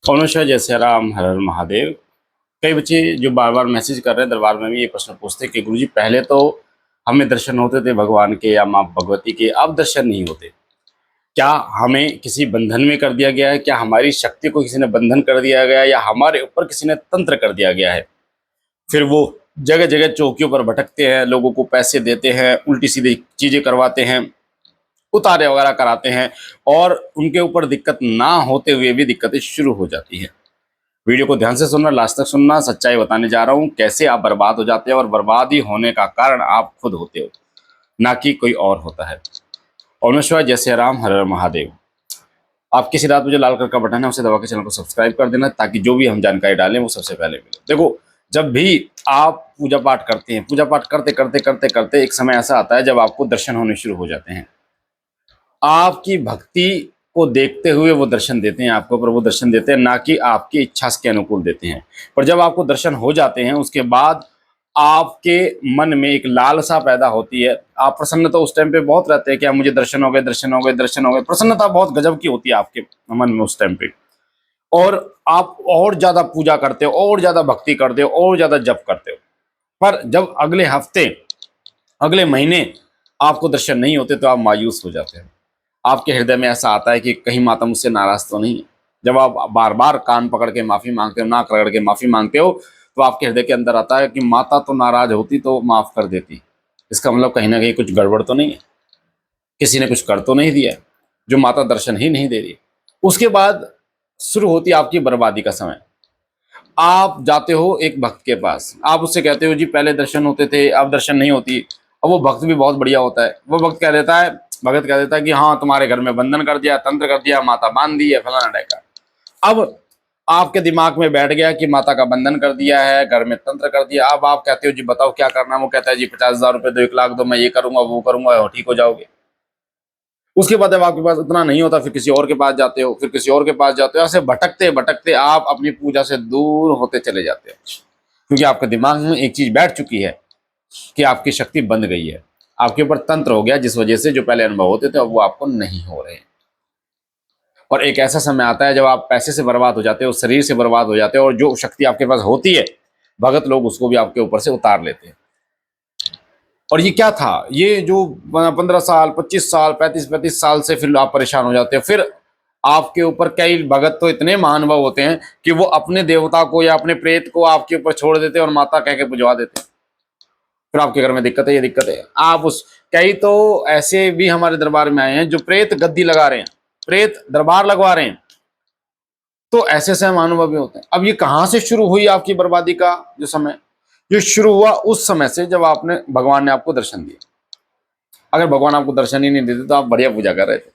नमस्कार, जय सिया राम, हर हर महादेव। कई बच्चे जो बार बार मैसेज कर रहे हैं दरबार में भी ये प्रश्न पूछते हैं कि गुरुजी पहले तो हमें दर्शन होते थे भगवान के या माँ भगवती के, अब दर्शन नहीं होते। क्या हमें किसी बंधन में कर दिया गया है? क्या हमारी शक्ति को किसी ने बंधन कर दिया गया है या हमारे ऊपर किसी ने तंत्र कर दिया गया है? फिर वो जगह जगह चौकियों पर भटकते हैं, लोगों को पैसे देते हैं, उल्टी सीधी चीजें करवाते हैं, उतारे वगैरह कराते हैं और उनके ऊपर दिक्कत ना होते हुए भी दिक्कतें शुरू हो जाती हैं। वीडियो को ध्यान से सुनना, लास्ट तक सुनना। सच्चाई बताने जा रहा हूँ कैसे आप बर्बाद हो जाते हैं और बर्बादी होने का कारण आप खुद होते हो, ना कि कोई और होता है। और नमस्कार, जय सिया राम, हर हर महादेव। आप किसी रात में जो लाल कलर का बटन है उसे दबा के चैनल को सब्सक्राइब कर देना ताकि जो भी हम जानकारी डालें वो सबसे पहले मिले। देखो, जब भी आप पूजा पाठ करते हैं, पूजा पाठ करते करते करते करते एक समय ऐसा आता है जब आपको दर्शन होने शुरू हो जाते हैं। आपकी भक्ति को देखते हुए वो दर्शन देते हैं आपको, पर वो दर्शन देते हैं ना कि आपकी इच्छा के अनुकूल देते हैं। पर जब आपको दर्शन हो जाते हैं उसके बाद आपके मन में एक लालसा पैदा होती है। आप प्रसन्न तो उस टाइम पे बहुत रहते हैं कि मुझे दर्शन हो गए, दर्शन हो गए, दर्शन हो गए। प्रसन्नता बहुत गजब की होती है आपके मन में उस टाइम पे, और आप और ज्यादा पूजा करते हो, और ज्यादा भक्ति करते हो, और ज्यादा जप करते हो। पर जब अगले हफ्ते, अगले महीने आपको दर्शन नहीं होते तो आप मायूस हो जाते हैं। आपके हृदय में ऐसा आता है कि कहीं माता मुझसे नाराज तो नहीं है। जब आप बार बार कान पकड़ के माफी मांगते हो, नाक रगड़ के माफी मांगते हो, तो आपके हृदय के अंदर आता है कि माता तो नाराज होती तो माफ कर देती। इसका मतलब कहीं ना कहीं कुछ गड़बड़ तो नहीं है, किसी ने कुछ कर तो नहीं दिया है, जो माता दर्शन ही नहीं दे रही। उसके बाद शुरू होती है आपकी बर्बादी का समय। आप जाते हो एक भक्त के पास, आप उससे कहते हो जी पहले दर्शन होते थे अब दर्शन नहीं होती। अब वो भक्त भी बहुत बढ़िया होता है। वो भगत कह देता है कि हाँ तुम्हारे घर में बंधन कर दिया, तंत्र कर दिया, माता बांध दी है, फलाना ढेका। अब आपके दिमाग में बैठ गया कि माता का बंधन कर दिया है, घर में तंत्र कर दिया। अब आप कहते हो जी बताओ क्या करना है। वो कहता है जी 50,000 रुपए दो, 1 लाख दो, मैं ये करूंगा वो करूंगा, ठीक हो जाओगे। उसके बाद जब आपके पास उतना नहीं होता फिर किसी और के पास जाते हो, फिर किसी और के पास जाते हो। ऐसे भटकते भटकते आप अपनी पूजा से दूर होते चले जाते हो, क्योंकि आपके दिमाग में एक चीज बैठ चुकी है कि आपकी शक्ति बंद गई है, आपके ऊपर तंत्र हो गया, जिस वजह से जो पहले अनुभव होते थे अब वो आपको नहीं हो रहे। और एक ऐसा समय आता है जब आप पैसे से बर्बाद हो जाते हो, शरीर से बर्बाद हो जाते हो, और जो शक्ति आपके पास होती है भगत लोग उसको भी आपके ऊपर से उतार लेते हैं। और ये क्या था, ये जो 15 साल, 25 साल, 35 साल से फिर आप परेशान हो जाते हो। फिर आपके ऊपर कई भगत तो इतने महानुभाव होते हैं कि वो अपने देवता को या अपने प्रेत को आपके ऊपर छोड़ देते हैं और माता कह के पुजवा देते हैं। फिर आपके घर में दिक्कत है, ये दिक्कत है। आप उस कई तो ऐसे भी हमारे दरबार में आए हैं जो प्रेत गद्दी लगा रहे हैं, प्रेत दरबार लगवा रहे हैं। तो ऐसे से महानुभावी होते हैं। अब ये कहाँ से शुरू हुई आपकी बर्बादी का जो समय? ये शुरू हुआ उस समय से जब आपने, भगवान ने आपको दर्शन दिया। अगर भगवान आपको दर्शन ही नहीं देते तो आप बढ़िया पूजा कर रहे थे।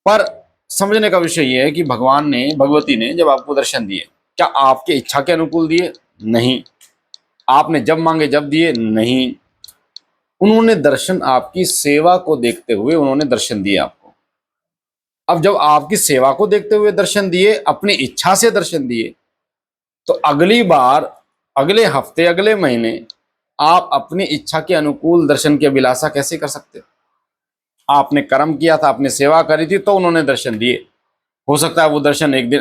पर समझने का विषय ये है कि भगवान ने, भगवती ने जब आपको दर्शन दिए, क्या आपके इच्छा के अनुकूल दिए? नहीं। आपने जब मांगे जब दिए? नहीं। उन्होंने दर्शन आपकी सेवा को देखते हुए उन्होंने दर्शन दिए आपको। अब जब आपकी सेवा को देखते हुए दर्शन दिए, अपनी इच्छा से दर्शन दिए, तो अगली बार, अगले हफ्ते, अगले महीने आप अपनी इच्छा के अनुकूल दर्शन की अभिलाषा कैसे कर सकते? आपने कर्म किया था, आपने सेवा करी थी तो उन्होंने दर्शन दिए। हो सकता है वो दर्शन एक दिन,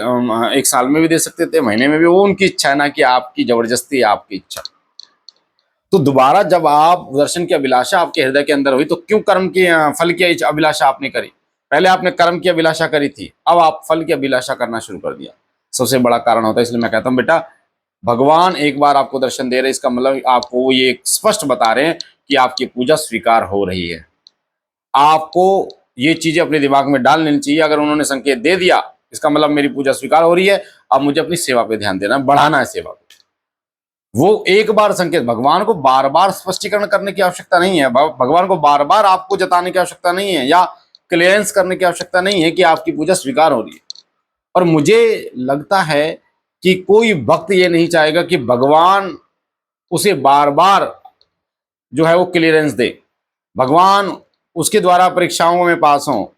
1 साल में भी दे सकते थे, महीने में भी। वो उनकी इच्छा है, ना कि आपकी जबरदस्ती, आपकी इच्छा। तो दोबारा जब आप दर्शन की अभिलाषा आपके हृदय के अंदर हुई तो क्यों कर्म की, फल की अभिलाषा आपने करी? पहले आपने कर्म की अभिलाषा करी थी, अब आप फल की अभिलाषा करना शुरू कर दिया। सबसे बड़ा कारण होता है। इसलिए मैं कहता हूँ बेटा, भगवान एक बार आपको दर्शन दे रहे, इसका मतलब आपको ये स्पष्ट बता रहे हैं कि आपकी पूजा स्वीकार हो रही है। आपको ये चीजें अपने दिमाग में डाल लेनी चाहिए। अगर उन्होंने संकेत दे दिया, इसका मतलब मेरी पूजा स्वीकार हो रही है, अब मुझे अपनी सेवा पे ध्यान देना है, बढ़ाना है सेवा को। वो एक बार संकेत, भगवान को बार बार स्पष्टीकरण करने की आवश्यकता नहीं है। भगवान को बार बार आपको जताने की आवश्यकता नहीं है या क्लियरेंस करने की आवश्यकता नहीं है कि आपकी पूजा स्वीकार हो रही है। और मुझे लगता है कि कोई भक्त ये नहीं चाहेगा कि भगवान उसे बार बार जो है वो क्लियरेंस दे, भगवान उसके द्वारा परीक्षाओं में पास हो,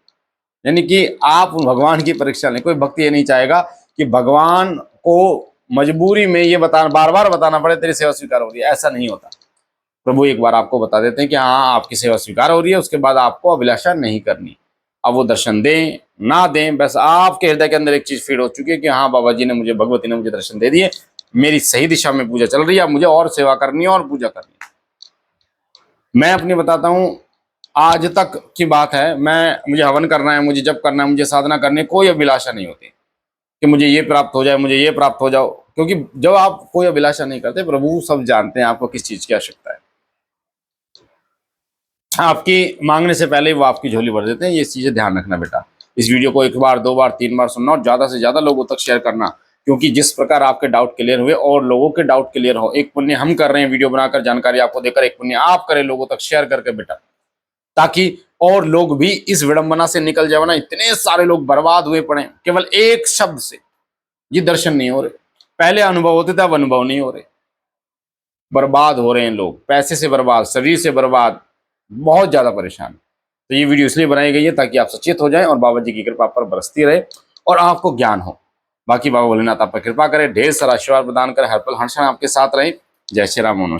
यानी कि आप भगवान की परीक्षा लें। कोई भक्त ये नहीं चाहेगा कि भगवान को मजबूरी में ये बताना, बार बार बताना पड़े तेरी सेवा स्वीकार हो रही है। ऐसा नहीं होता। प्रभु एक बार आपको बता देते हैं कि हाँ आपकी सेवा स्वीकार हो रही है, उसके बाद आपको अभिलाषा नहीं करनी। अब वो दर्शन दें ना दें, बस आपके हृदय के अंदर एक चीज फीड हो चुकी है कि हाँ बाबा जी ने मुझे, भगवती ने मुझे दर्शन दे दिए, मेरी सही दिशा में पूजा चल रही है, अब मुझे और सेवा करनी है और पूजा करनी है। मैं अपनी बताता हूँ, आज तक की बात है, मुझे हवन करना है, मुझे जप करना है, मुझे साधना करनी है, कोई अभिलाषा नहीं होती कि मुझे ये प्राप्त हो जाए, मुझे ये प्राप्त हो जाओ, क्योंकि जब आप कोई अभिलाषा नहीं करते, प्रभु सब जानते हैं आपको किस चीज की आवश्यकता है। आपकी मांगने से पहले ही वो आपकी झोली भर देते हैं। ये चीजें ध्यान रखना बेटा। इस वीडियो को 1 बार 2 बार 3 बार सुनना और ज्यादा से ज्यादा लोगों तक शेयर करना, क्योंकि जिस प्रकार आपके डाउट क्लियर हुए और लोगों के डाउट क्लियर हो, एक पुण्य हम कर रहे हैं वीडियो बनाकर, जानकारी आपको देकर, एक पुण्य आप करें लोगों तक शेयर करके बेटा, ताकि और लोग भी इस विडंबना से निकल जाए ना। इतने सारे लोग बर्बाद हुए पड़े केवल एक शब्द से, ये दर्शन नहीं हो रहे। पहले अनुभव होते थे, अब अनुभव नहीं हो रहे, बर्बाद हो रहे हैं लोग, पैसे से बर्बाद, शरीर से बर्बाद, बहुत ज्यादा परेशान। तो ये वीडियो इसलिए बनाई गई है ताकि आप सचेत हो जाएं और बाबा जी की कृपा पर बरसती रहे और आपको ज्ञान हो। बाकी बाबा भोलेनाथ आप पर कृपा करें, ढेर सारा आशीर्वाद प्रदान करें, हर पल हर क्षण आपके साथ रहे। जय श्री राम, नमस्कार।